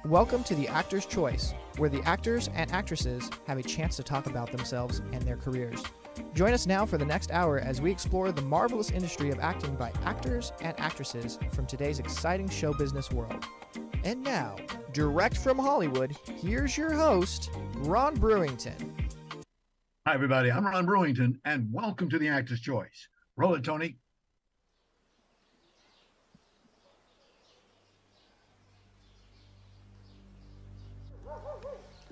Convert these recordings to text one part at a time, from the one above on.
Welcome to The Actor's Choice, where the actors and actresses have a chance to talk about themselves and their careers. Join us now for the next hour as we explore the marvelous industry of acting by actors and actresses from today's exciting show business world. And now, direct from Hollywood, here's your host, Ron Brewington. Hi, everybody. I'm Ron Brewington, and welcome to The Actor's Choice. Roll it, Tony.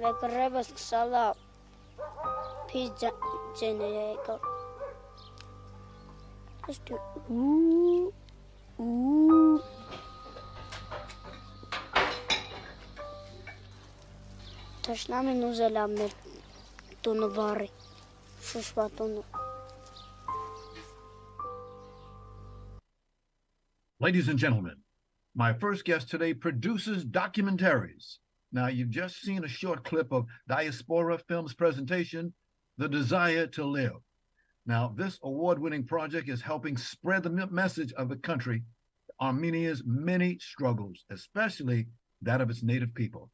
Rebus Sala Pizza Generator. Let's do ooh. Ташнами нузеламер тунувары. Шушватуну. Ladies and gentlemen, my first guest today produces documentaries. Now, you've just seen a short clip of Diaspora Films' presentation, The Desire to Live. Now, this award-winning project is helping spread the message of the country, Armenia's many struggles, especially that of its native people.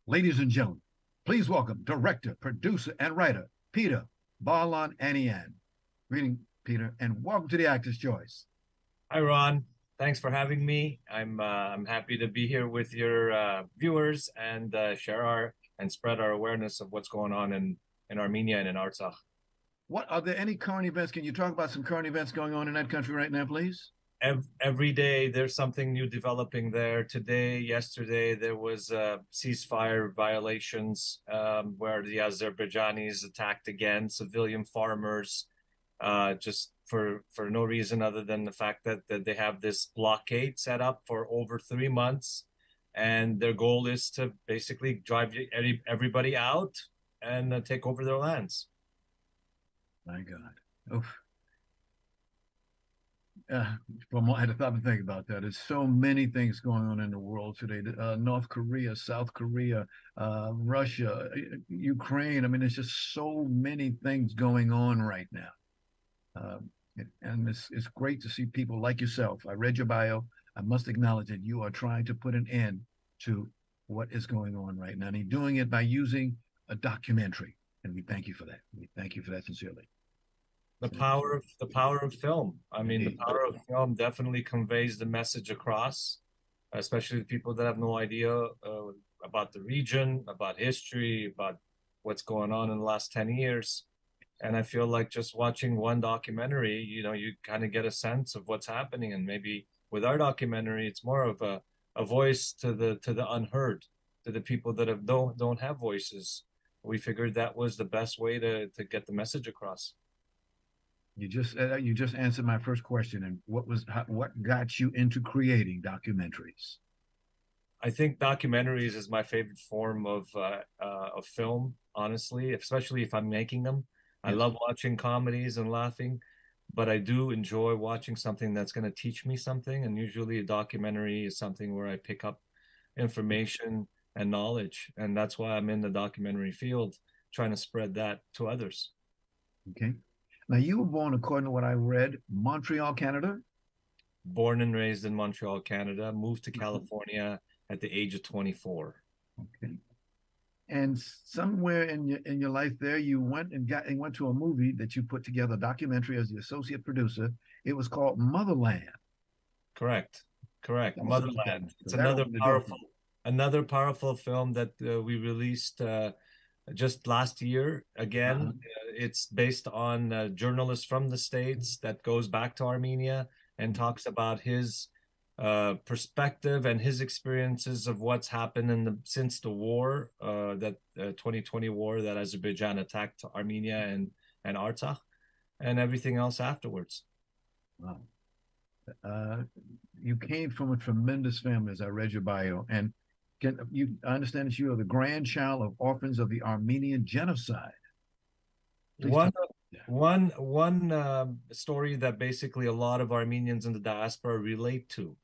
Ladies and gentlemen, please welcome director, producer, and writer, Peter Bahlawanian. Greeting, Peter, and welcome to The Actor's Choice. Hi, Ron. Thanks for having me. I'm happy to be here with your viewers and share and spread our awareness of what's going on in Armenia and in Artsakh. Are there any current events? Can you talk about some current events going on in that country right now, please? Every day there's something new developing there. Today, yesterday, there was ceasefire violations where the Azerbaijanis attacked again civilian farmers, just for no reason other than the fact that they have this blockade set up for over 3 months, and their goal is to basically drive everybody out and take over their lands. My God. Oof. I had to stop and think about that. There's so many things going on in the world today. North Korea, South Korea, Russia, Ukraine. I mean, there's just so many things going on right now. And it's great to see people like yourself. I read your bio. I must acknowledge that you are trying to put an end to what is going on right now. And you're doing it by using a documentary. And we thank you for that. We thank you for that sincerely. The power of film. I mean, the power of film definitely conveys the message across, especially people that have no idea about the region, about history, about what's going on in the last 10 years. And I feel like just watching one documentary, you kind of get a sense of what's happening. And maybe with our documentary, it's more of a voice to the unheard, to the people that don't have voices. We figured that was the best way to get the message across. You just answered my first question. And what got you into creating documentaries? I think documentaries is my favorite form of film, honestly, especially if I'm making them. I love watching comedies and laughing, but I do enjoy watching something that's going to teach me something. And usually a documentary is something where I pick up information and knowledge. And that's why I'm in the documentary field, trying to spread that to others. Okay. Now, you were born, according to what I read, Montreal, Canada? Born and raised in Montreal, Canada, moved to California at the age of 24. Okay. And somewhere in your life there, you went to a movie that you put together, a documentary as the associate producer. It was called Motherland. Correct. Motherland. It's another powerful film that we released just last year. Again, it's based on journalists from the States that goes back to Armenia and talks about his perspective and his experiences of what's happened since the war, that 2020 war that Azerbaijan attacked Armenia and Artsakh, and everything else afterwards. Wow. You came from a tremendous family, as I read your bio, and I understand that you are the grandchild of orphans of the Armenian genocide. One story that basically a lot of Armenians in the diaspora relate to.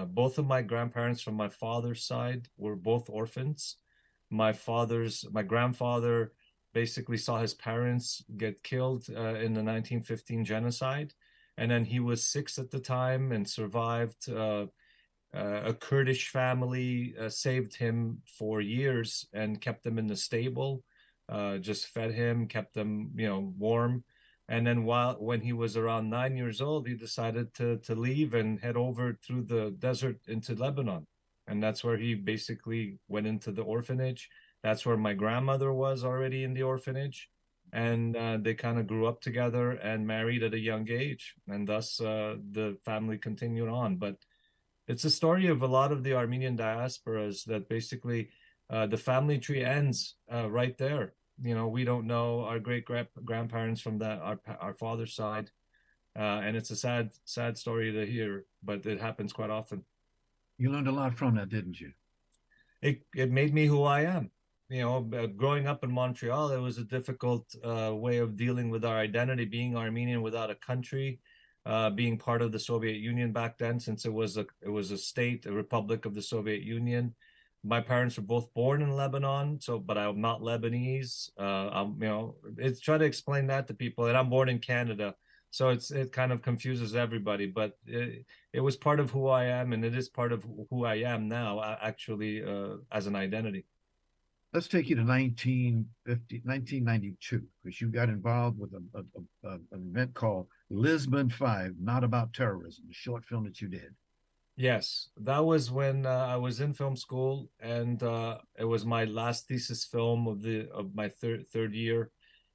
Both of my grandparents from my father's side were both orphans. My grandfather basically saw his parents get killed in the 1915 genocide. And then he was 6 at the time and survived A Kurdish family saved him for years and kept him in the stable, just fed him, kept him, warm. And then when he was around 9 years old, he decided to leave and head over through the desert into Lebanon. And that's where he basically went into the orphanage. That's where my grandmother was already in the orphanage. And they kind of grew up together and married at a young age. And thus the family continued on. But it's a story of a lot of the Armenian diasporas that basically the family tree ends right there. We don't know our great grandparents from our father's side, and it's a sad story to hear, but it happens quite often. You learned a lot from that, didn't you? It made me who I am. Growing up in Montreal, it was a difficult way of dealing with our identity, being Armenian without a country, being part of the Soviet Union back then, since it was a state, a republic of the Soviet Union. My parents were both born in Lebanon, but I'm not Lebanese. It's try to explain that to people, and I'm born in Canada, so it kind of confuses everybody. But it was part of who I am, and it is part of who I am now, actually, as an identity. Let's take you to 1992, because you got involved with an event called Lisbon 5, Not About Terrorism, a short film that you did. Yes, that was when I was in film school, and it was my last thesis film of my third year,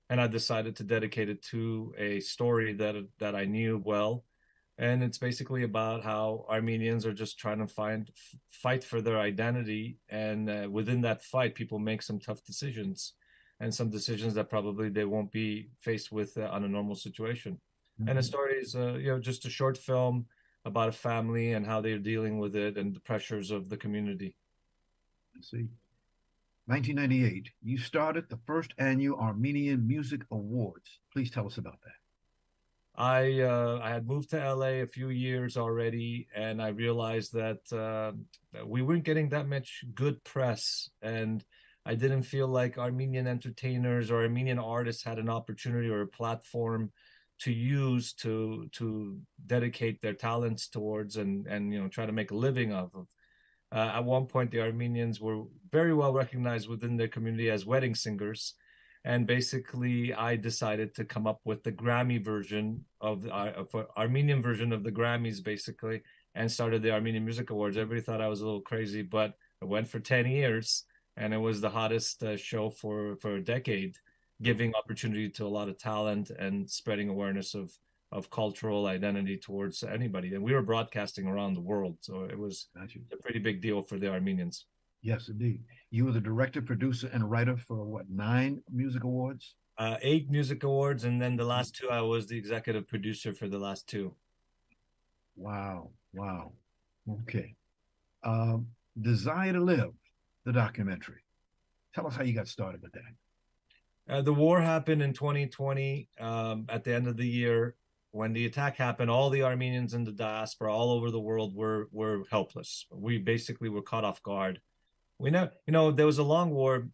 and I decided to dedicate it to a story that I knew well, and it's basically about how Armenians are just trying to fight for their identity, and within that fight, people make some tough decisions, and some decisions that probably they won't be faced with on a normal situation. Mm-hmm. And the story is just a short film about a family and how they're dealing with it and the pressures of the community. I see. 1998, you started the first annual Armenian Music Awards. Please tell us about that. I had moved to LA a few years already, and I realized that we weren't getting that much good press, and I didn't feel like Armenian entertainers or Armenian artists had an opportunity or a platform to use to dedicate their talents towards and try to make a living off of. At one point, the Armenians were very well recognized within their community as wedding singers, and basically I decided to come up with the Grammy version of Armenian version of the Grammys, basically, and started the Armenian Music Awards. Everybody thought I was a little crazy, but it went for 10 years, and it was the hottest show for a decade, giving opportunity to a lot of talent and spreading awareness of cultural identity towards anybody. And we were broadcasting around the world, so it was a pretty big deal for the Armenians. Yes, indeed. You were the director, producer, and writer for 9 music awards? 8 music awards, and then the last 2, I was the executive producer for the last 2. Wow. Okay. Desire to Live, the documentary. Tell us how you got started with that. The war happened in 2020, at the end of the year. When the attack happened, all the Armenians in the diaspora all over the world were helpless. We basically were caught off guard. We know, there was a long war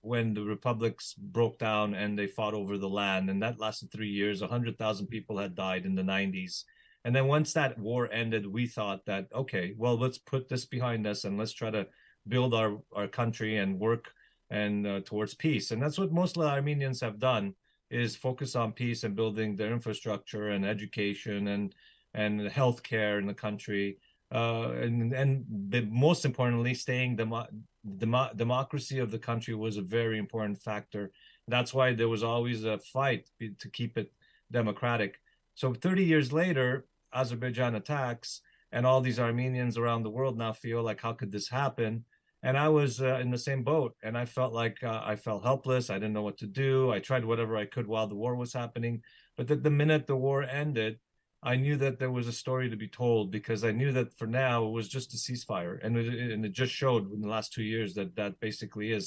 when the republics broke down and they fought over the land, and that lasted 3 years. 100,000 people had died in the 90s. And then once that war ended, we thought that, okay, well, let's put this behind us and let's try to build our country and work and towards peace. And that's what most of the Armenians have done, is focus on peace and building their infrastructure and education and healthcare in the country. And most importantly, staying democracy of the country was a very important factor. That's why there was always a fight to keep it democratic. So 30 years later, Azerbaijan attacks, and all these Armenians around the world now feel like, how could this happen? And I was in the same boat, and I felt like I felt helpless. I didn't know what to do. I tried whatever I could while the war was happening. But the minute the war ended, I knew that there was a story to be told, because I knew that for now it was just a ceasefire. And it just showed in the last 2 years that basically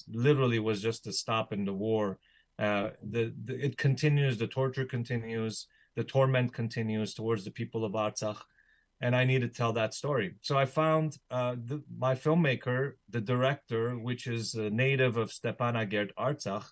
literally was just a stop in the war. It continues, the torture continues, the torment continues towards the people of Artsakh. And I need to tell that story. So I found my filmmaker, the director, which is a native of Stepanakert, Artsakh,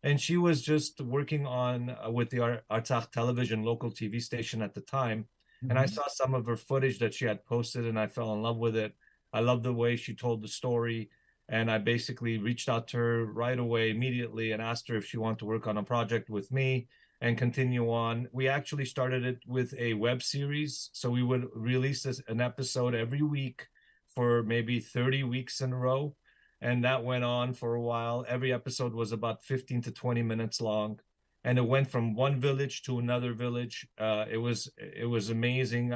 and she was just working on with the Artsakh television, local TV station at the time. And I saw some of her footage that she had posted, and I fell in love with it. I love the way she told the story. And I basically reached out to her right away, immediately, and asked her if she wanted to work on a project with me and continue on. We actually started it with a web series. So we would release an episode every week for maybe 30 weeks in a row. And that went on for a while. Every episode was about 15 to 20 minutes long. And it went from one village to another village. It was amazing.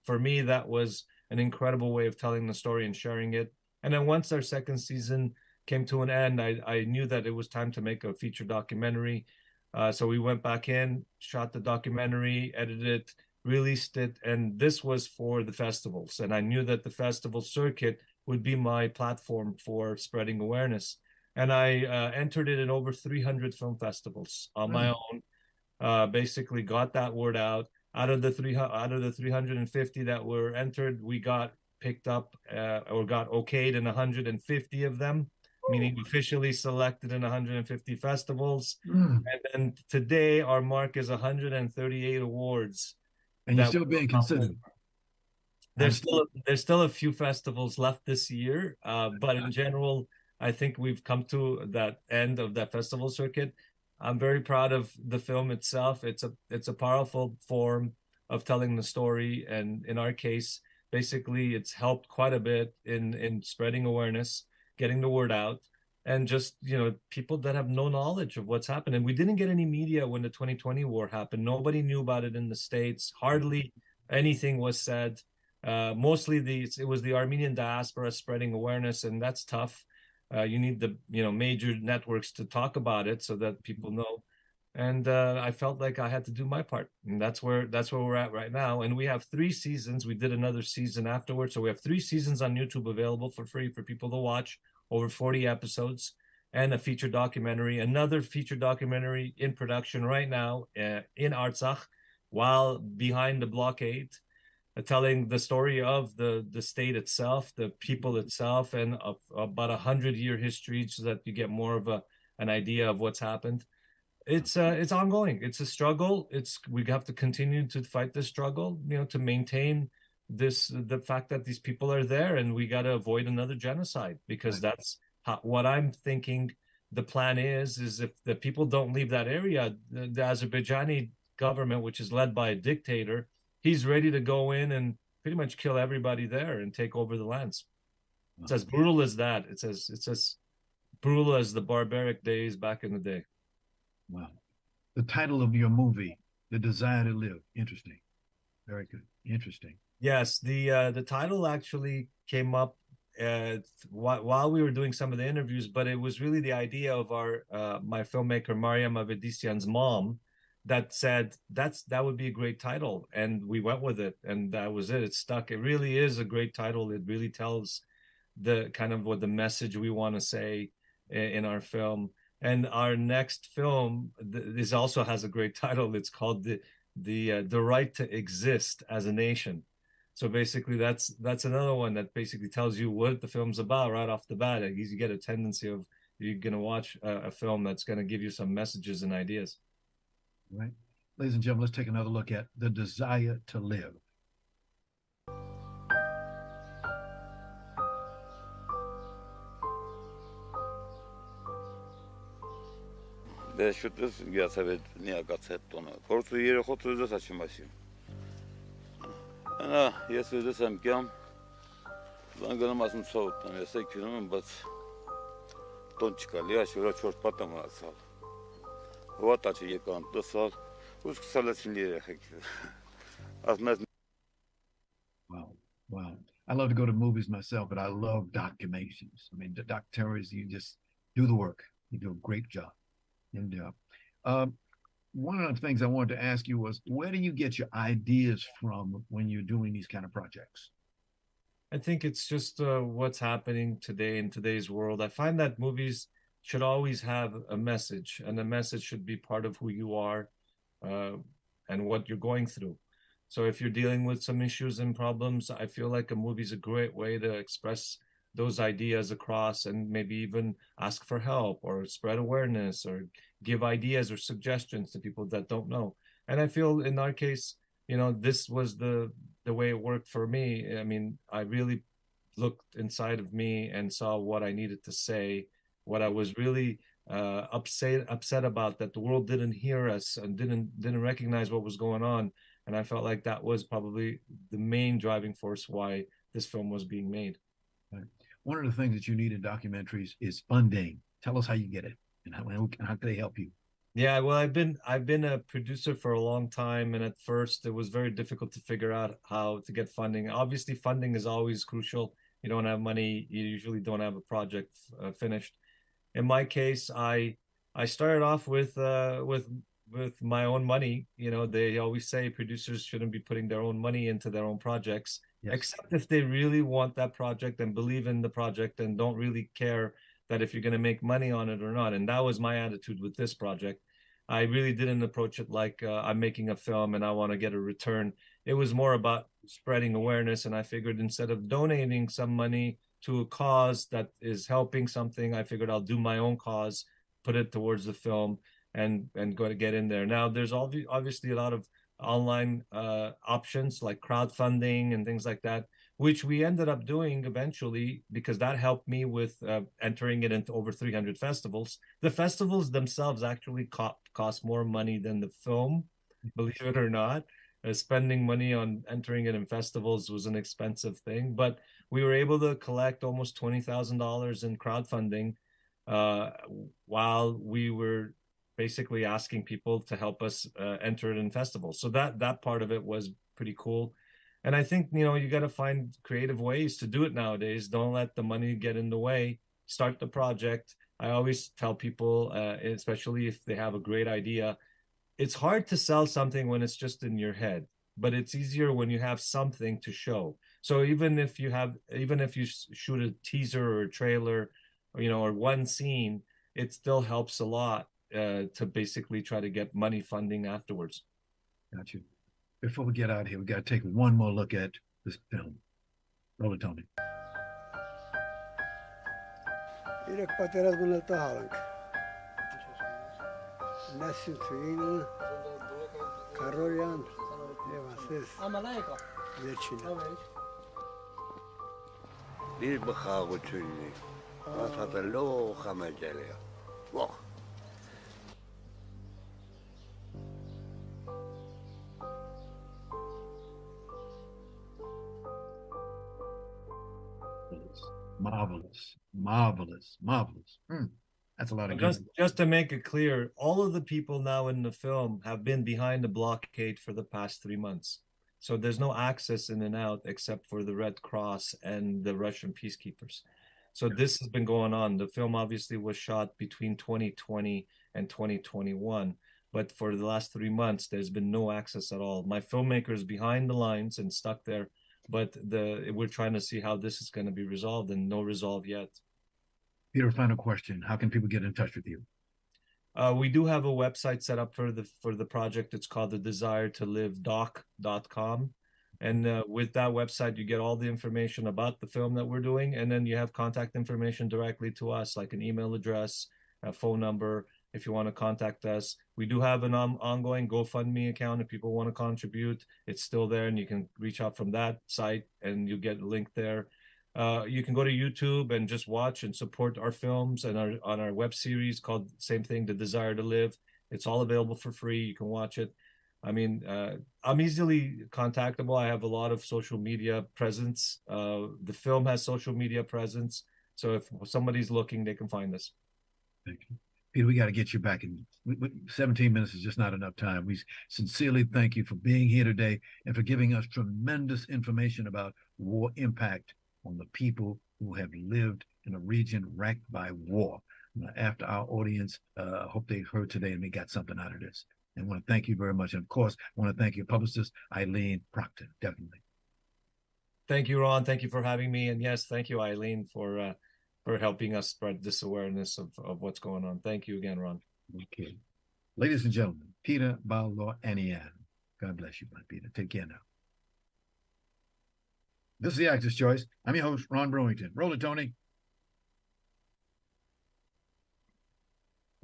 For me, that was an incredible way of telling the story and sharing it. And then once our second season came to an end, I knew that it was time to make a feature documentary. So we went back in, shot the documentary, edited it, released it, and this was for the festivals. And I knew that the festival circuit would be my platform for spreading awareness. And I entered it in over 300 film festivals on my own. Basically got that word out. Out of the 350 that were entered, we got picked up or got okayed in 150 of them, meaning officially selected in 150 festivals. And then today our mark is 138 awards. And you're still being considered. There's still a few festivals left this year, but in general, I think we've come to that end of that festival circuit. I'm very proud of the film itself. It's a powerful form of telling the story, and in our case, basically, it's helped quite a bit in spreading awareness, getting the word out, and just, people that have no knowledge of what's happened. And we didn't get any media when the 2020 war happened. Nobody knew about it in the States. Hardly anything was said. Mostly it was the Armenian diaspora spreading awareness, and that's tough. You need the major networks to talk about it so that people know. And I felt like I had to do my part, and that's where we're at right now. And we have 3 seasons. We did another season afterwards, so we have 3 seasons on YouTube available for free for people to watch, over 40 episodes, and a feature documentary. Another feature documentary in production right now in Artsakh, while behind the blockade, telling the story of the state itself, the people itself, and of about 100-year history, so that you get more of an idea of what's happened. It's ongoing. It's a struggle. We have to continue to fight this struggle, to maintain the fact that these people are there, and we got to avoid another genocide, because that's what I'm thinking. The plan is if the people don't leave that area, the Azerbaijani government, which is led by a dictator, he's ready to go in and pretty much kill everybody there and take over the lands. It's as brutal as that. It's as brutal as the barbaric days back in the day. Wow. The title of your movie, The Desire to Live. Interesting. Very good. Interesting. Yes, the title actually came up while we were doing some of the interviews, but it was really the idea of my filmmaker Mariam Avedisyan's mom that said that would be a great title, and we went with it, and that was it. It stuck. It really is a great title. It really tells the kind of what the message we want to say in our film. And our next film this also has a great title. It's called the Right to Exist as a Nation. So basically, that's another one that basically tells you what the film's about right off the bat. You get a tendency of you're going to watch a film that's going to give you some messages and ideas. Right. Ladies and gentlemen, let's take another look at The Desire to Live. Deşütüz gelsebet niye kaçet onu. Korsu yeri hotuzda saçması. Ana yesüzde semkem. Zangalmasın soğuttan yese günümün bat. Ton çıkarıyor şura çort patama sal. Вот açı yıkandı sal. Usk salasın diye hakikaten. Asmaz. Wow. I love to go to movies myself, but I love documentaries. I mean, the documentaries, you just do the work. You do a great job. And one of the things I wanted to ask you was, where do you get your ideas from when you're doing these kind of projects? I think it's just what's happening today in today's world. I find that movies should always have a message, and the message should be part of who you are and what you're going through. So if you're dealing with some issues and problems, I feel like a movie is a great way to express those ideas across, and maybe even ask for help or spread awareness or give ideas or suggestions to people that don't know. And I feel in our case, this was the way it worked for me. I mean, I really looked inside of me and saw what I needed to say, what I was really upset about, that the world didn't hear us and didn't recognize what was going on. And I felt like that was probably the main driving force why this film was being made. Right. One of the things that you need in documentaries is funding. Tell us how you get it and how can they help you? Yeah, well, I've been a producer for a long time, and at first it was very difficult to figure out how to get funding. Obviously, funding is always crucial. You don't have money, you usually don't have a project finished. In my case, I started off with my own money. They always say producers shouldn't be putting their own money into their own projects, Yes. except if they really want that project and believe in the project and don't really care that if you're going to make money on it or not. And that was my attitude with this project. I really didn't approach it like I'm making a film and I want to get a return. It was more about spreading awareness. And I figured instead of donating some money to a cause that is helping something, I figured I'll do my own cause, put it towards the film, and go to get in there. Now, there's obviously a lot of online options like crowdfunding and things like that, which we ended up doing eventually because that helped me with entering it into over 300 festivals. The festivals themselves actually cost more money than the film, believe it or not. Spending money on entering it in festivals was an expensive thing, but we were able to collect almost $20,000 in crowdfunding while we were basically asking people to help us enter it in festivals. So that part of it was pretty cool. And I think, you got to find creative ways to do it nowadays. Don't let the money get in the way. Start the project. I always tell people, especially if they have a great idea, it's hard to sell something when it's just in your head, but it's easier when you have something to show. So even if you shoot a teaser or a trailer, or one scene, it still helps a lot to basically try to get money funding afterwards. Got you. Before we get out of here, we got to take one more look at this film. Roll it, Tony. Marvelous, marvelous, marvelous. That's a lot of just to make it clear, all of the people now in the film have been behind the blockade for the past 3 months. So there's no access in and out except for the Red Cross and the Russian peacekeepers. So this has been going on. The film obviously was shot between 2020 and 2021. But for the last 3 months, there's been no access at all. My filmmaker's behind the lines and stuck there. But we're trying to see how this is going to be resolved, and no resolve yet. Peter, final question. How can people get in touch with you? We do have a website set up for the project. It's called the desiretolivedoc.com. And with that website, you get all the information about the film that we're doing. And then you have contact information directly to us, like an email address, a phone number, if you want to contact us. We do have an ongoing GoFundMe account. If people want to contribute, it's still there, and you can reach out from that site and you get a link there. You can go to YouTube and just watch and support our films and on our web series called same thing, The Desire to Live. It's all available for free. You can watch it. I mean, I'm easily contactable. I have a lot of social media presence. The film has social media presence. So if somebody's looking, they can find us. Thank you. Peter, we got to get you back in. 17 minutes is just not enough time. We sincerely thank you for being here today and for giving us tremendous information about war impact on the people who have lived in a region wrecked by war. After our audience, hope they heard today and they got something out of this. And I want to thank you very much. And of course, I want to thank your publicist, Eileen Proctor, definitely. Thank you, Ron. Thank you for having me. And yes, thank you, Eileen, for helping us spread this awareness of what's going on. Thank you again, Ron. Okay. Ladies and gentlemen, Peter Bahlawanian. God bless you, my Peter. Take care now. This is The Actor's Choice. I'm your host, Ron Brewington. Roll it, Tony.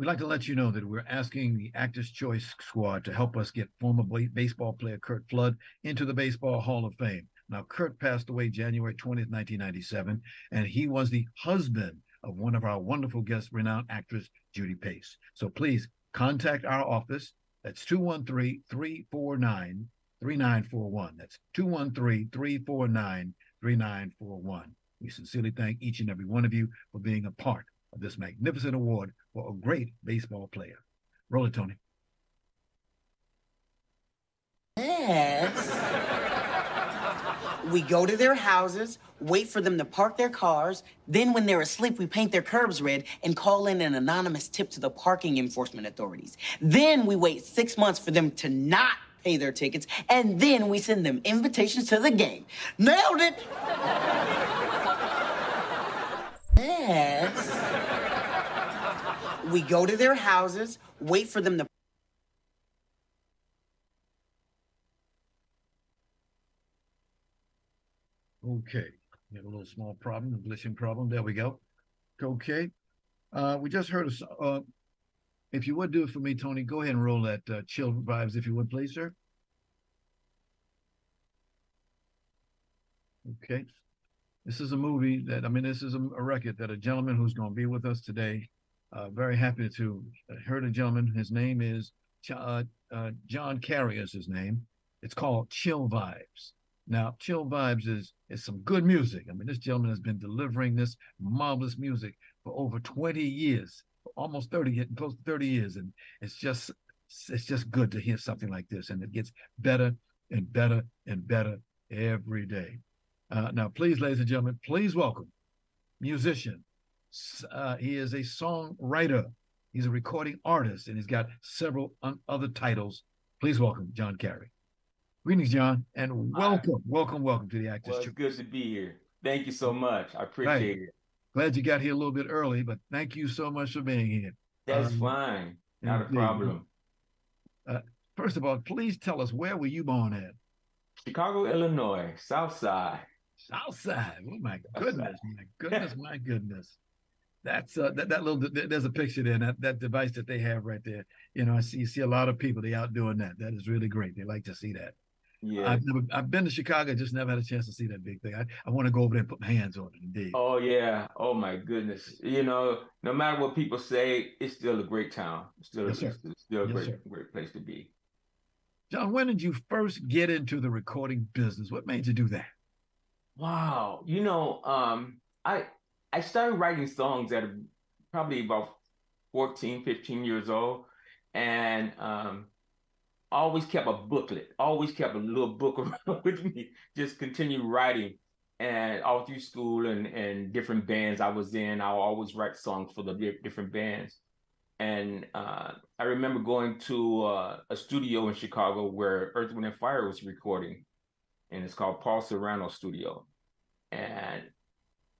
We'd like to let you know that we're asking the Actors Choice Squad to help us get former baseball player Curt Flood into the Baseball Hall of Fame. Now, Curt passed away January 20th, 1997, and he was the husband of one of our wonderful guests, renowned actress Judy Pace. So please contact our office. That's 213-349-3941. That's 213-349-3941. We sincerely thank each and every one of you for being a part of this magnificent award for a great baseball player. Roll it, Tony. Yes. We go to their houses, wait for them to park their cars. Then when they're asleep, we paint their curbs red and call in an anonymous tip to the parking enforcement authorities. Then we wait 6 months for them to not pay their tickets, and then we send them invitations to the game. Nailed it! Yes. We go to their houses, wait for them to... Okay, we have a little small problem, a glitching problem. There we go. Okay. We just heard if you would do it for me, Tony, go ahead and roll that Chill Vibes, if you would, please, sir. Okay. This is a movie that, this is a record that a gentleman who's going to be with us today. Very happy to hear the gentleman. His name is John Carey is his name. It's called Chill Vibes. Now, Chill Vibes is some good music. This gentleman has been delivering this marvelous music for over 20 years, almost 30, getting close to 30 years. And it's just good to hear something like this. And it gets better and better and better every day. Now, please, ladies and gentlemen, please welcome musician. He is a songwriter. He's a recording artist, and he's got several other titles. Please welcome John Carey. Greetings, John, and welcome to the Actors Choice. It's good to be here. Thank you so much. I appreciate it. Glad you got here a little bit early, but thank you so much for being here. That's fine. Not a problem. First of all, please tell us, where were you born at? Chicago, Illinois, South Side. South Side. Oh my goodness, my goodness. That's that little. There's a picture there. That device that they have right there. I see a lot of people. They out doing that. That is really great. They like to see that. Yeah. I've been to Chicago, just never had a chance to see that big thing. I want to go over there and put my hands on it. Indeed. Oh yeah. Oh my goodness. No matter what people say, it's still a great town. It's still a great place to be. John, when did you first get into the recording business? What made you do that? Wow. I started writing songs at probably about 14, 15 years old. And always kept a booklet, always kept a little book around with me, just continue writing. And all through school and different bands I was in, I would always write songs for the different bands. And I remember going to a studio in Chicago where Earth, Wind & Fire was recording. And it's called Paul Serrano Studio. And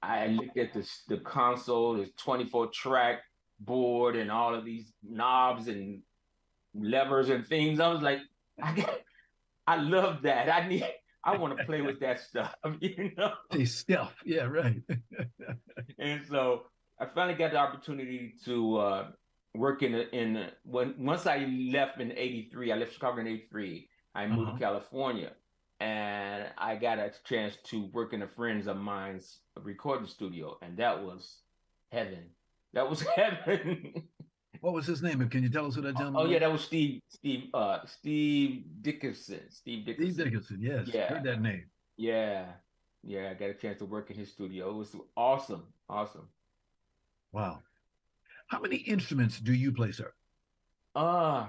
I looked at the console, this 24-track board and all of these knobs and levers and things. I was like, I love that. I want to play with that stuff, Stuff, yeah, right. And so I finally got the opportunity to work once I left in '83. I left Chicago in '83. I moved to California, and I got a chance to work in a friend of mine's recording studio, and that was heaven. That was heaven. What was his name? Can you tell us who that gentleman was? Oh yeah, that was Steve Dickinson. Steve Dickinson, yes. Yeah. Heard that name. Yeah. I got a chance to work in his studio. It was awesome. Wow. How many instruments do you play, sir? I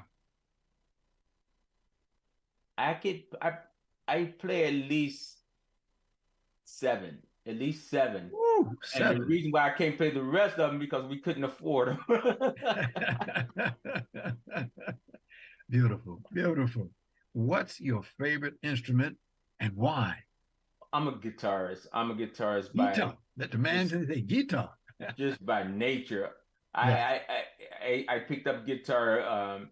play at least seven. Ooh, 7. And the reason why I can't play the rest of them because we couldn't afford them. Beautiful. What's your favorite instrument and why? I'm a guitarist. Guitar. That demands anything. Guitar. Just by nature. Yeah. I picked up guitar.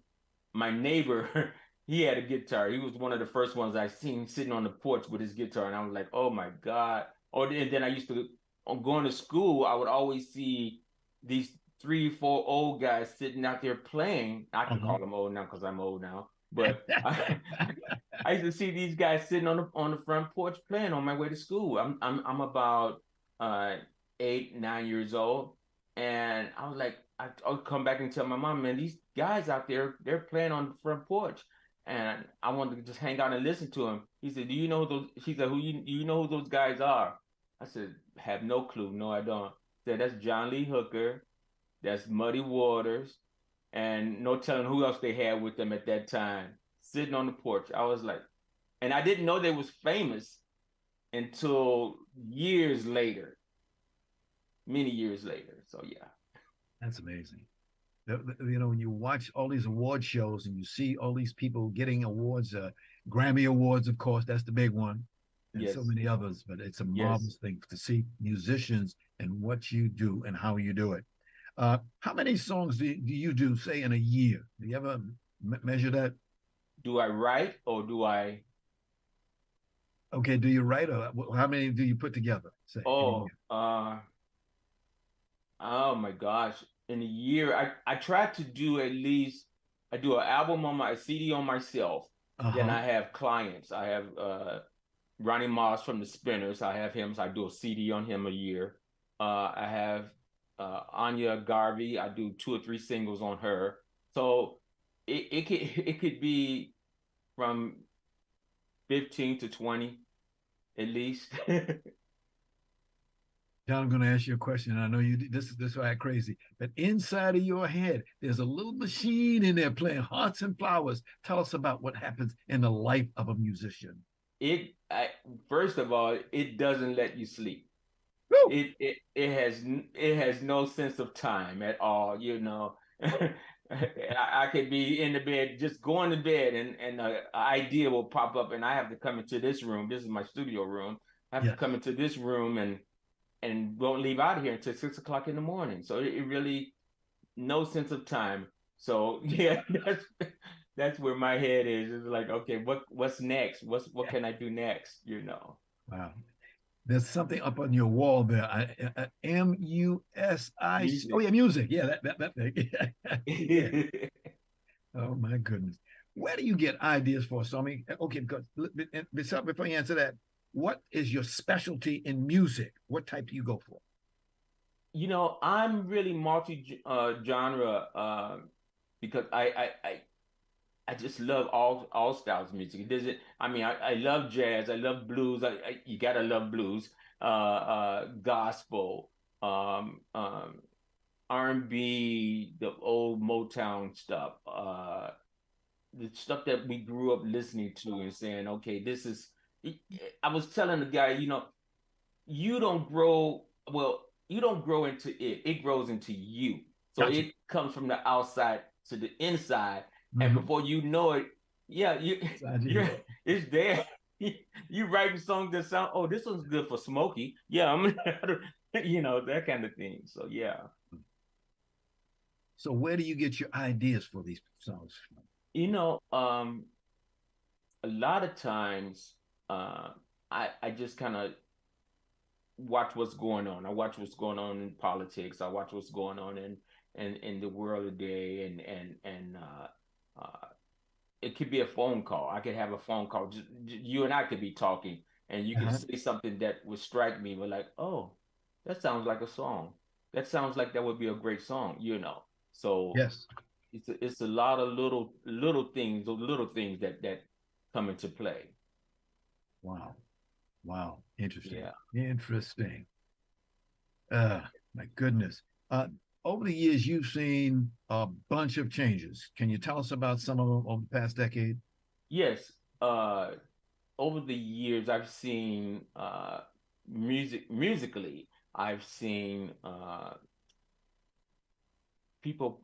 My neighbor, he had a guitar. He was one of the first ones I seen sitting on the porch with his guitar, and I was like, oh my God. And then I used to, going to school, I would always see these 3, 4 old guys sitting out there playing. I can call them old now because I'm old now. But I used to see these guys sitting on the front porch playing on my way to school. I'm about 8, 9 years old, and I was like, I would come back and tell my mom, man, these guys out there, they're playing on the front porch, and I wanted to just hang out and listen to them. He said, "Do you know those?" She said, do you know who those guys are?" I said, "Have no clue. No, I don't." He said, "That's John Lee Hooker, that's Muddy Waters, and no telling who else they had with them at that time, sitting on the porch." I was like, and I didn't know they was famous until years later, many years later. So yeah. That's amazing. When you watch all these award shows and you see all these people getting awards, Grammy Awards, of course, that's the big one, and Yes. so many others, but it's a marvelous thing to see musicians and what you do and how you do it. How many songs do you do, say, in a year? Do you ever measure that? Do I write or do I? Okay, do you write, or how many do you put together? Say, oh my gosh. In a year, I try to do at least, I do an album a CD on myself. Then I have clients. I have Ronnie Moss from the Spinners. I have him, so I do a CD on him a year. I have Anya Garvey. I do 2 or 3 singles on her. So it could be from 15 to 20 at least. John, I'm going to ask you a question. And I know this is why I'm crazy, but inside of your head, there's a little machine in there playing Hearts and Flowers. Tell us about what happens in the life of a musician. First of all, it doesn't let you sleep. It has no sense of time at all. I could be in the bed, just going to bed, and an idea will pop up, and I have to come into this room. This is my studio room. I have to come into this room and won't leave out of here until 6 o'clock in the morning. So it really, no sense of time. So yeah, that's where my head is. It's like, okay, what's next? What can I do next? Wow. There's something up on your wall there. MUSIC. Oh yeah, music. Yeah, that thing. Yeah. Oh my goodness. Where do you get ideas for? So I mean, okay, because before you answer that, what is your specialty in music? What type do you go for? I'm really multi-genre because I just love all styles of music. It doesn't. I mean, I love jazz. I love blues. You gotta love blues. Gospel, R&B, the old Motown stuff. The stuff that we grew up listening to and saying, okay, this is. I was telling the guy, you don't grow into it. It grows into you. So Gotcha. It comes from the outside to the inside. And before you know it, it's there. You writing songs that sound, oh, this one's good for Smokey. Yeah, I'm that kind of thing. So yeah. So where do you get your ideas for these songs from? A lot of times, I just kind of watch what's going on. I watch what's going on in politics. I watch what's going on in the world today, and it could be a phone call. I could have a phone call. Just you and I could be talking, and you could say something that would strike me. We're like, oh, that sounds like a song. That sounds like that would be a great song. So yes, it's a lot of little things, those little things that come into play. Wow, interesting. Yeah. Interesting. My goodness. Over the years, you've seen a bunch of changes. Can you tell us about some of them over the past decade? Yes. Over the years, I've seen musically, I've seen people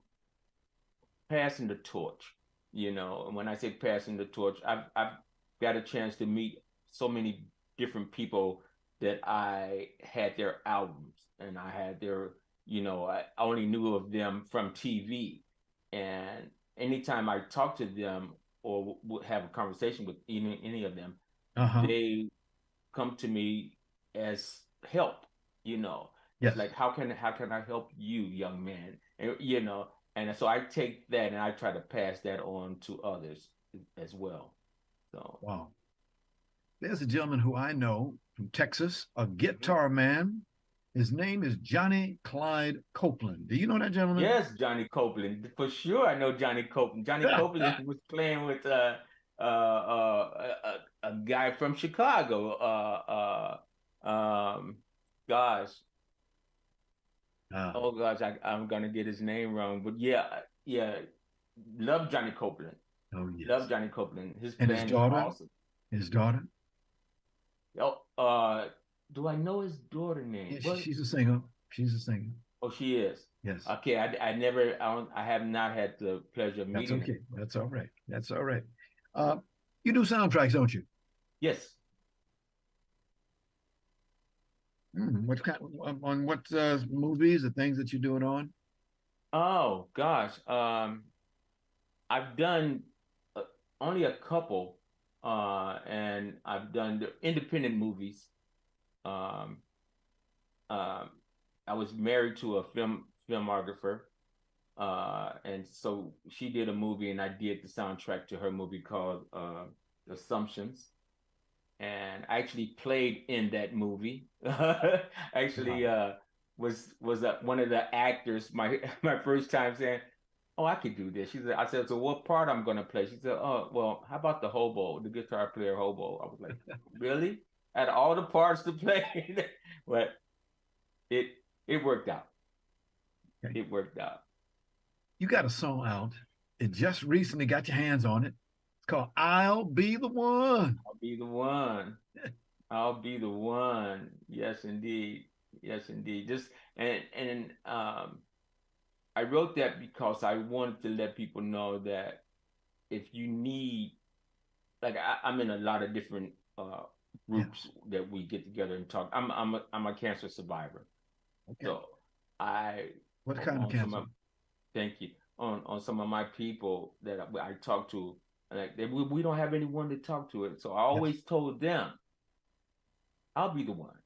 passing the torch. And when I say passing the torch, I've got a chance to meet so many different people that I had their albums and I had their, I only knew of them from TV. And anytime I talk to them or would have a conversation with any of them, they come to me as help, Yes. It's like, how can I help you, young man? And, you know, and so I take that and I try to pass that on to others as well. So wow. There's a gentleman who I know from Texas, a guitar man. His name is Johnny Clyde Copeland. Do you know that gentleman? yes, Johnny Copeland, for sure. I know Johnny Copeland. Johnny Copeland was playing with a guy from Chicago. Gosh, oh gosh, I'm gonna get his name wrong, but yeah, love Johnny Copeland. Oh yes, love Johnny Copeland. His and band his daughter, is awesome. His daughter. Oh, do I know his daughter name? Yeah, she's a singer. She's a singer. Oh, she is. Yes. Okay, I have not had the pleasure of meeting. That's okay. Her. That's all right. That's all right. You do soundtracks, don't you? Yes. What kind on what movies or things that you're doing on? Oh gosh, I've done only a couple, and I've done the independent movies. I was married to a filmographer, and so she did a movie, and I did the soundtrack to her movie called Assumptions. And I actually played in that movie. Actually, was one of the actors. My first time saying, "Oh, I could do this." I said, "So what part I'm gonna play?" She said, "Oh, well, how about the hobo, the guitar player hobo?" I was like, "Really?" I had all the parts to play, but it worked out. Okay. It worked out. You got a song out. It just recently got your hands on it. It's called "I'll Be the One." I'll be the one. I'll be the one. Yes, indeed. Yes, indeed. Just and I wrote that because I wanted to let people know that if you need, like I'm in a lot of different groups that we get together and talk. I'm a cancer survivor. Okay. So what kind of cancer? Thank you. On some of my people that I talk to, like we don't have anyone to talk to it. So I always told them, I'll be the one.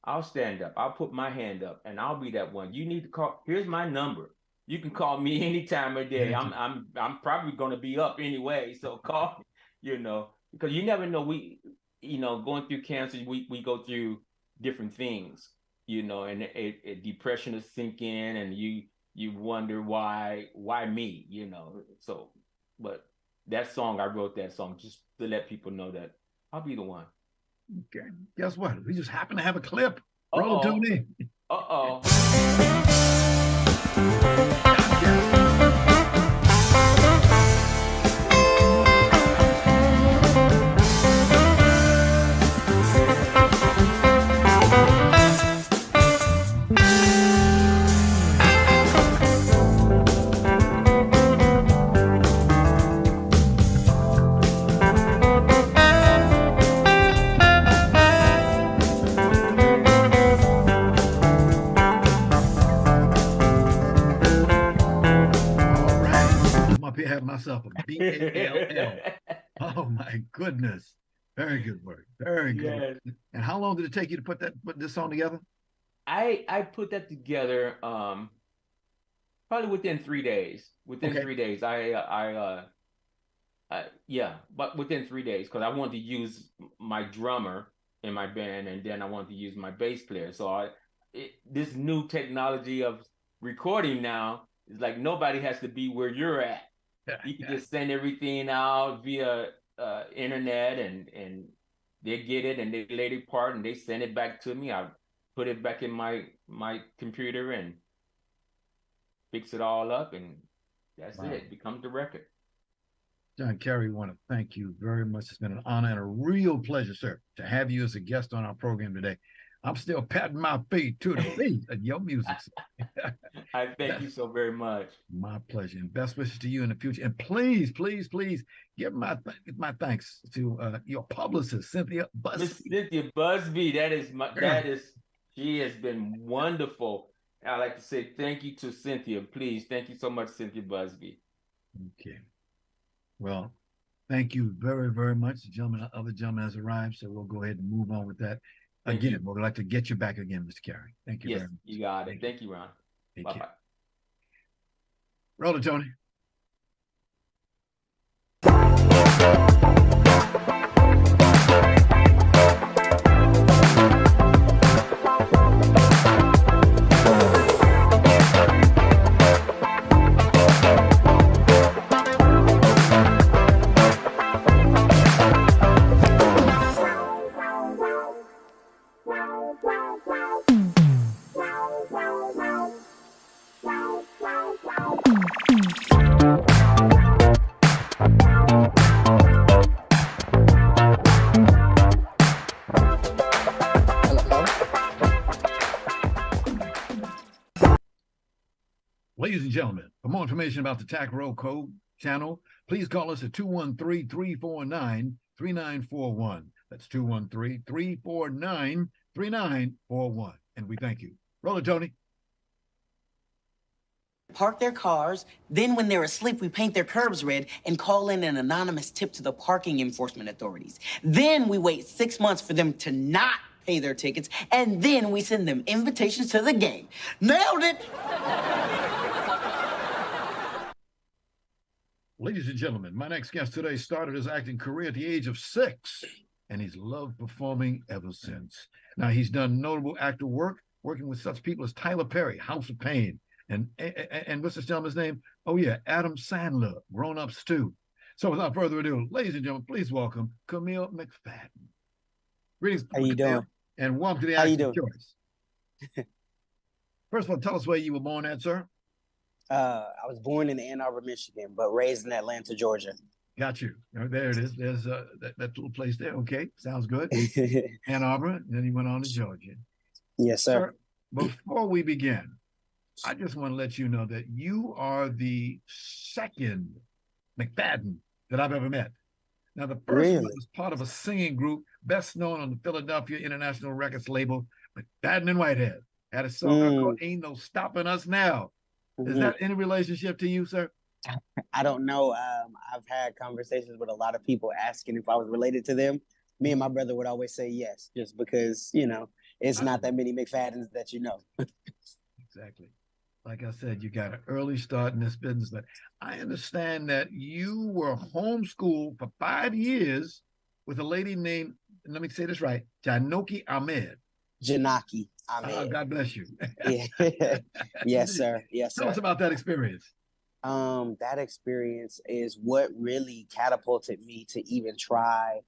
I'll stand up. I'll put my hand up, and I'll be that one. You need to call. Here's my number. You can call me any time of day. I'm probably going to be up anyway. So call me. You know, because you never know. Going through cancer, we go through different things. You know, and depression is sink in, and you wonder why me. You know, so but that song, I wrote that song just to let people know that I'll be the one. Okay. Guess what? We just happen to have a clip. Roll tune in. Myself a BALL. Oh my goodness. Very good work. Very good. Yes. And how long did it take you to put this song together? I put that together probably within 3 days. Within 3 days. But within 3 days, because I wanted to use my drummer in my band, and then I wanted to use my bass player. So this new technology of recording now is like nobody has to be where you're at. You can just send everything out via internet, and they get it, and they lay it apart, and they send it back to me. I put it back in my computer and fix it all up, and that's it. It becomes the record. John Carey, want to thank you very much. It's been an honor and a real pleasure, sir, to have you as a guest on our program today. I'm still patting my feet to the beat of your music. I thank you so very much. My pleasure, and best wishes to you in the future. And please, please, please give my thanks to your publicist, Cynthia Busby. Miss Cynthia Busby, she has been wonderful. I'd like to say thank you to Cynthia. Please, thank you so much, Cynthia Busby. Okay. Well, thank you very, very much. The other gentleman has arrived, so we'll go ahead and move on with that. Again, we'd like to get you back again, Mr. Carey. Thank you very much. You got it. Thank you, Ron. Bye-bye. Roll it, Tony. Ladies and gentlemen, for more information about the TAC Roll Code channel, please call us at 213-349-3941. That's 213-349-3941. And we thank you. Roll it, Tony. Park their cars, then when they're asleep, we paint their curbs red and call in an anonymous tip to the parking enforcement authorities. Then we wait 6 months for them to not pay their tickets, and then we send them invitations to the game. Nailed it! Ladies and gentlemen, my next guest today started his acting career at the age of 6, and he's loved performing ever since. Now, he's done notable actor work, working with such people as Tyler Perry, House of Pain, and what's this gentleman's name? Oh, yeah, Adam Sandler, Grown Ups 2. So without further ado, ladies and gentlemen, please welcome Kamil McFadden. Greetings. How you doing? And welcome to the Acting Choice. First of all, tell us where you were born at, sir. I was born in Ann Arbor, Michigan, but raised in Atlanta, Georgia. Got you. There it is. There's that little place there. Okay, sounds good. Ann Arbor, and then you went on to Georgia. Yes, sir. Before we begin, I just want to let you know that you are the second McFadden that I've ever met. Now, the first one was part of a singing group, best known on the Philadelphia International Records label, McFadden and Whitehead. Had a song called Ain't No Stopping Us Now. Is that any relationship to you, sir? I don't know. I've had conversations with a lot of people asking if I was related to them. Me and my brother would always say yes, just because, it's not that many McFaddens that you know. Exactly. Like I said, you got an early start in this business, but I understand that you were homeschooled for 5 years with a lady named, let me say this right, Janaki Ahmed. Janaki Ahmed. Oh, God bless you. Yeah. Yes, sir. Yes, sir. Tell us about that experience. That experience is what really catapulted me to even try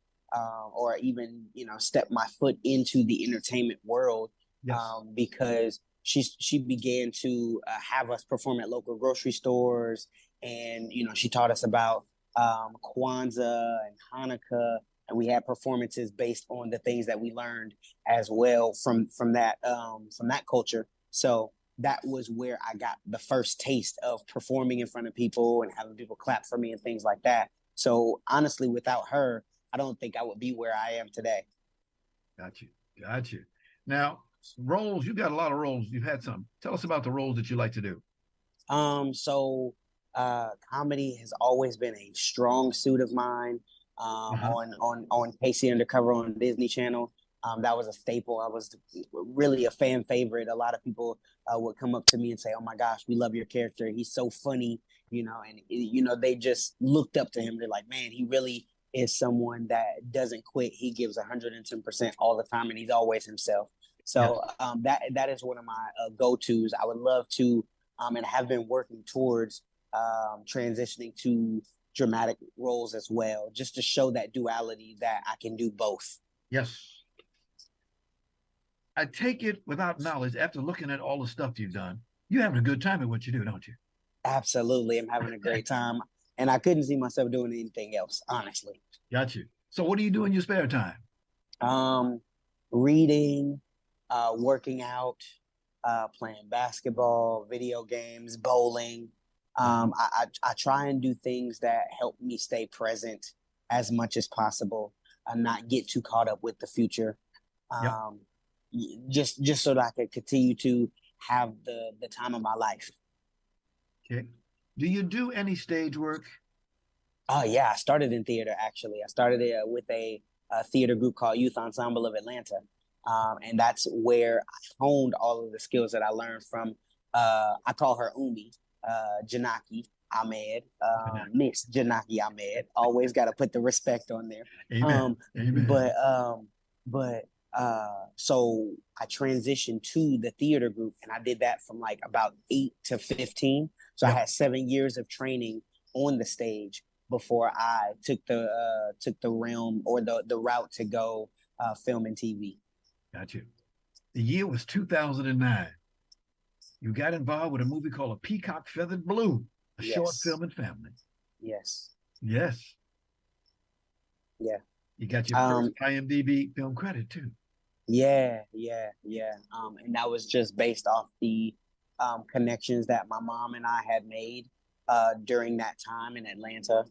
or even, step my foot into the entertainment world. Yes. Because she began to have us perform at local grocery stores, and she taught us about Kwanzaa and Hanukkah, and we had performances based on the things that we learned as well from that culture. So that was where I got the first taste of performing in front of people and having people clap for me and things like that. So honestly, without her, I don't think I would be where I am today. Got you. Now, roles, you've got a lot of roles. You've had some. Tell us about the roles that you like to do. Comedy has always been a strong suit of mine. On Casey Undercover on Disney Channel. That was a staple. I was really a fan favorite. A lot of people would come up to me and say, "Oh my gosh, we love your character. He's so funny," and they just looked up to him. They're like, "Man, he really is someone that doesn't quit. He gives 110% all the time, and he's always himself." So that is one of my go-tos. I would love to, and have been working towards transitioning to dramatic roles as well, just to show that duality that I can do both. Yes. I take it without knowledge, after looking at all the stuff you've done, you're having a good time at what you do, don't you? Absolutely. I'm having a great time, and I couldn't see myself doing anything else, honestly. Got you. So what do you do in your spare time? Reading, working out, playing basketball, video games, bowling. I try and do things that help me stay present as much as possible and not get too caught up with the future. Just so that I can continue to have the time of my life. Okay. Do you do any stage work? Oh, yeah. I started in theater, actually. I started with a theater group called Youth Ensemble of Atlanta. And that's where I honed all of the skills that I learned from, I call her Umi. Janaki Ahmed, Miss Janaki Ahmed. Always got to put the respect on there. Amen. Amen. But so I transitioned to the theater group, and I did that from like about 8 to 15. So I had 7 years of training on the stage before I took the realm or the route to go film and TV. Got you. The year was 2009. You got involved with a movie called A Peacock Feathered Blue, a short film and family. Yes. Yes. Yeah. You got your first IMDb film credit too. Yeah. And that was just based off the connections that my mom and I had made during that time in Atlanta.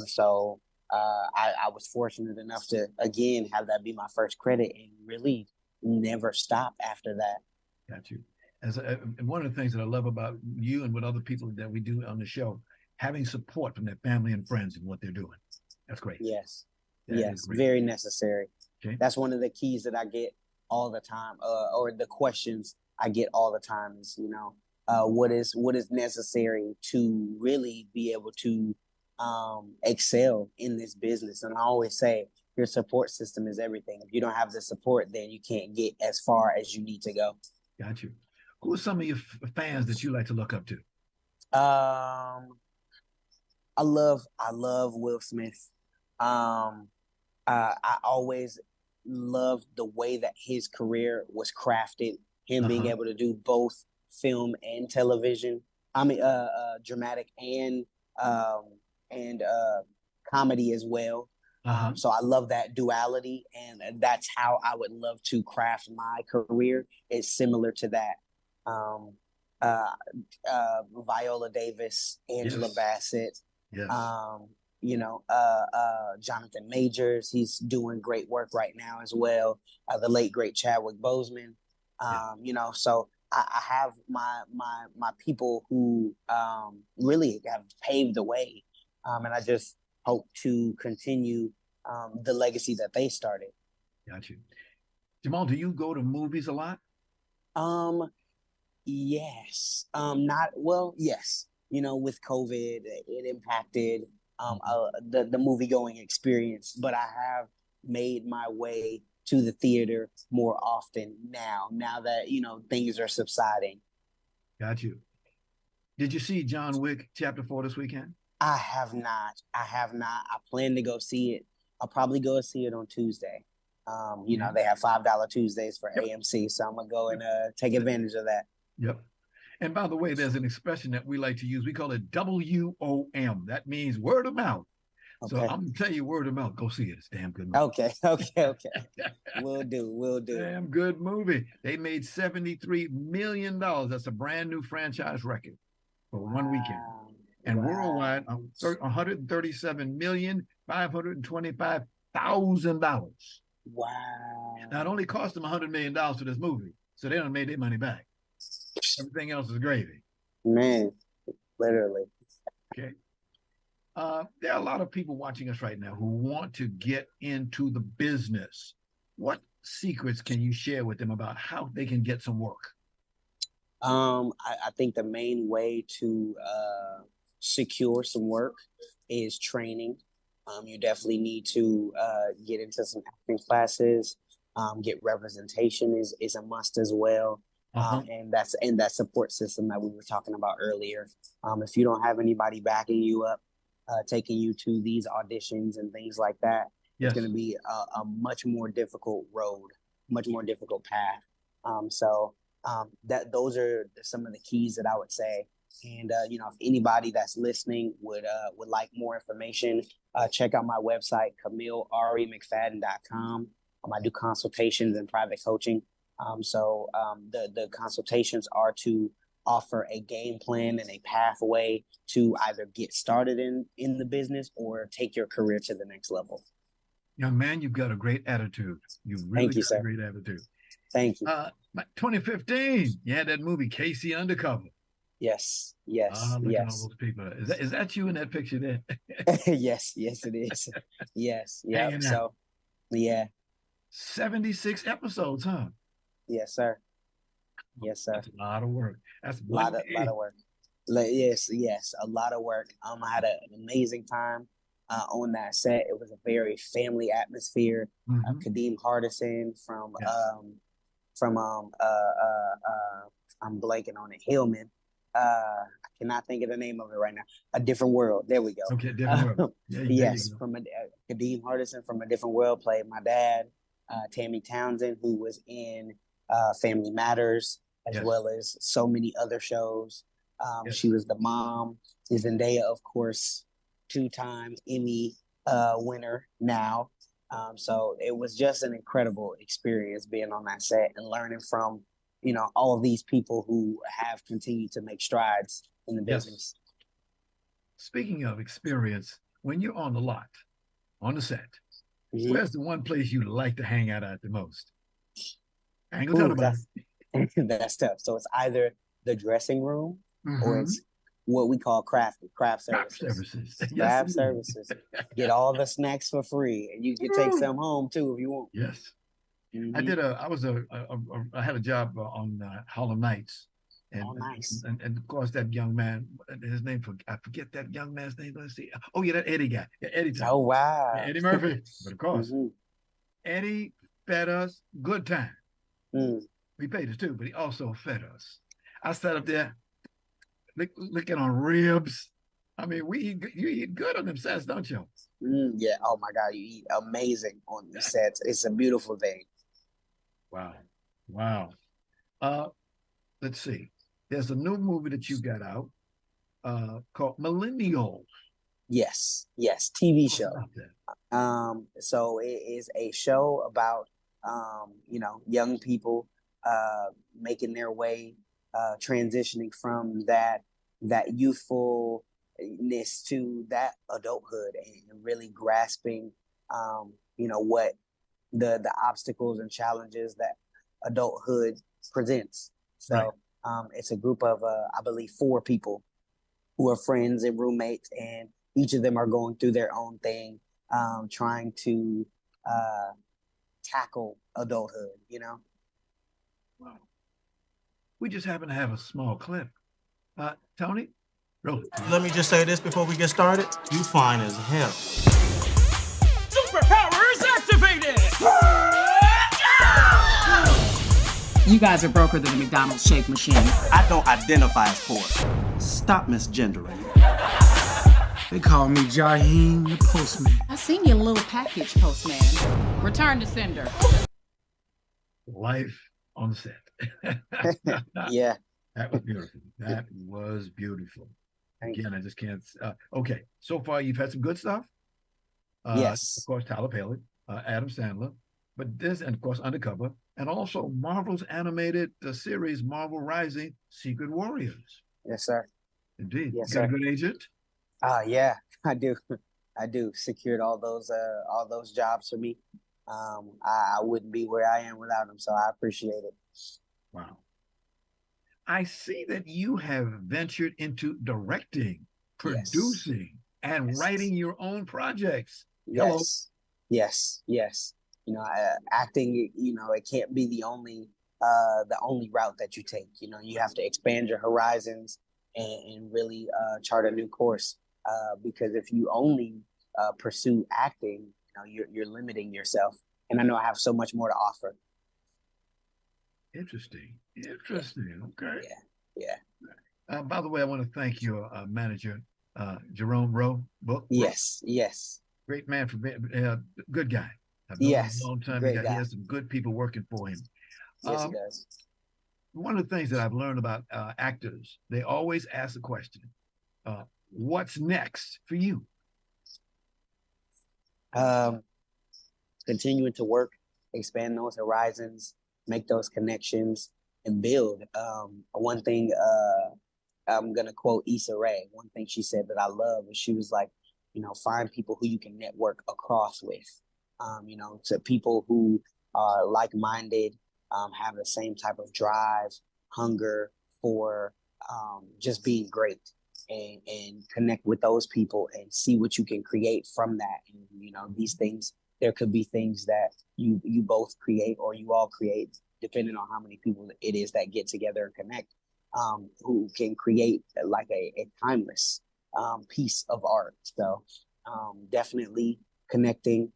So I was fortunate enough to, again, have that be my first credit and really never stop after that. Got you. And one of the things that I love about you and with other people that we do on the show, having support from their family and friends in what they're doing. That's great. Yes. That Very necessary. Okay. That's one of the keys that I get all the time, or the questions I get all the time is, what is necessary to really be able to excel in this business. And I always say your support system is everything. If you don't have the support, then you can't get as far as you need to go. Got you. Who are some of your fans that you like to look up to? I love Will Smith. I always loved the way that his career was crafted. Him being able to do both film and television. I mean, dramatic and comedy as well. So I love that duality, and that's how I would love to craft my career. It's similar to that. Viola Davis, Angela Bassett, Jonathan Majors, he's doing great work right now as well. The late great Chadwick Boseman. So I have my people who really have paved the way, and I just hope to continue the legacy that they started. Got you. Jamal, do you go to movies a lot? Yes. Yes. With COVID, it impacted the movie going experience, but I have made my way to the theater more often now that things are subsiding. Got you. Did you see John Wick Chapter 4 this weekend? I have not. I plan to go see it. I'll probably go see it on Tuesday. They have $5 Tuesdays for AMC, so I'm gonna go and take advantage of that. Yep. And by the way, there's an expression that we like to use. We call it WOM. That means word of mouth. Okay. So I'm gonna tell you word of mouth. Go see it. It's a damn good movie. Okay. Will do. Damn good movie. They made $73 million. That's a brand new franchise record for one weekend. And worldwide, $137,525,000. Wow. Now, it only cost them $100 million for this movie, so they done made their money back. Everything else is gravy. Man, literally. Okay. There are a lot of people watching us right now who want to get into the business. What secrets can you share with them about how they can get some work? I think the main way to secure some work is training. You definitely need to get into some acting classes. Get representation is a must as well. And that support system that we were talking about earlier. If you don't have anybody backing you up, taking you to these auditions and things like that, it's going to be a much more difficult road, much more difficult path. Those are some of the keys that I would say. And if anybody that's listening would like more information, check out my website, KamilMcFadden.com. I do consultations and private coaching. The consultations are to offer a game plan and a pathway to either get started in the business or take your career to the next level. Young man, you've got a great attitude. You've really got a great attitude. Thank you. 2015, you had that movie, Casey Undercover. Yes. Look at all those people. Is that you in that picture there? Yes, it is. Yes. Yeah. So, yeah. 76 episodes, huh? Yes, sir. That's a lot of work. That's a lot of work. Yes, a lot of work. I had an amazing time on that set. It was a very family atmosphere. Kadeem Hardison I'm blanking on it. Hillman. I cannot think of the name of it right now. A Different World. There we go. Okay, Different World. Yes, from Kadeem Hardison from A Different World played my dad. Tammy Townsend, who was in Family Matters, as well as so many other shows. She was the mom. Zendaya, of course, 2-time Emmy winner now. So it was just an incredible experience being on that set and learning from, all of these people who have continued to make strides in the business. Speaking of experience, when you're on the lot, on the set, where's the one place you like to hang out at the most? I ain't gonna tell about it. That's tough. So it's either the dressing room or it's what we call craft services. Craft services. Get all the snacks for free, and you can take some home too if you want. Yes. I had a job on Harlem Nights. And, nice. And of course, that young man, his name, I forget that young man's name. Let's see. Oh, yeah, that Eddie guy. Yeah, Eddie. Oh, wow. Yeah, Eddie Murphy. But of course, Eddie fed us good time. We paid us too, but he also fed us. I sat up there looking on ribs. I mean, you eat good on them sets, don't you? Yeah. Oh, my God. You eat amazing on the sets. It's a beautiful thing. Wow. Let's see. There's a new movie that you got out called Millennials. Yes, TV show. So it is a show about young people making their way, transitioning from that youthfulness to that adulthood and really grasping what the obstacles and challenges that adulthood presents. So it's a group of, I believe, 4 people who are friends and roommates, and each of them are going through their own thing, trying to tackle adulthood, Wow. We just happen to have a small clip. Tony, roll it. Let me just say this before we get started. You fine as hell. Superpowers activated! You guys are broker than a McDonald's shake machine. I don't identify as poor. Stop misgendering. They call me Jaheem the Postman. I seen your little package, Postman. Return to sender. Life on set. Yeah. That was beautiful. That was beautiful. Again, I just can't. Okay, so far you've had some good stuff. Yes. Of course, Tyler Perry, Adam Sandler, but this, and of course, Undercover, and also Marvel's animated series, Marvel Rising: Secret Warriors. Yes, sir. Indeed. Yes, you got sir. a good agent? Yeah, I do. Secured all those jobs for me. I wouldn't be where I am without them, so I appreciate it. Wow. I see that you have ventured into directing, producing, and writing your own projects. Yes. Acting, it can't be the only route that you take. You have to expand your horizons and really chart a new course. Because if you only pursue acting, you're limiting yourself. And I know I have so much more to offer. Interesting. Okay. Yeah. By the way, I want to thank your manager, Jerome Rowe. Yes. Great man, for good guy. I've known him a long time. He has some good people working for him. Yes, he does. One of the things that I've learned about actors, they always ask the question, what's next for you? Continuing to work, expand those horizons, make those connections, and build. One thing I'm going to quote Issa Rae. One thing she said that I love is she was like, find people who you can network across with, to people who are like-minded, have the same type of drive, hunger for just being great, and connect with those people and see what you can create from that. And, these things, there could be things that you both create or you all create, depending on how many people it is that get together and connect. who can create like a timeless piece of art. So definitely connecting,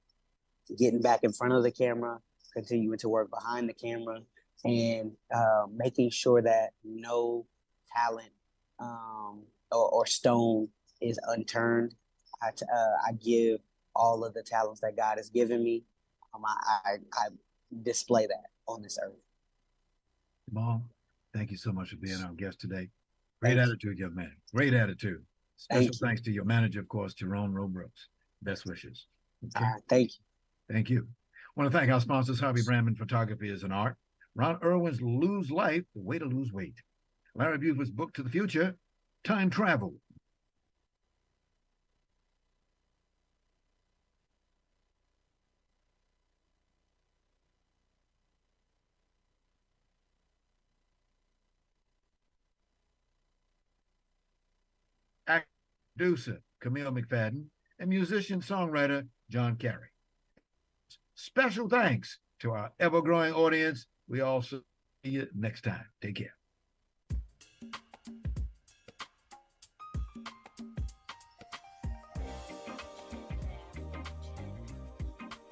getting back in front of the camera, continuing to work behind the camera, and making sure that no talent or stone is unturned. I give all of the talents that God has given me. I display that on this earth. Mom, thank you so much for being our guest today. Great attitude, young man. Great attitude. Special thanks to your manager, of course, Jerome Robrooks. Best wishes. Okay. Thank you. Thank you. I want to thank our sponsors, Harvey Brandman Photography is an Art, Ron Irwin's Lose Life, The Way to Lose Weight, Larry Buford's book To the Future, Time Travel. Producer Kamil McFadden, and musician-songwriter John Carey. Special thanks to our ever-growing audience. We also see you next time. Take care.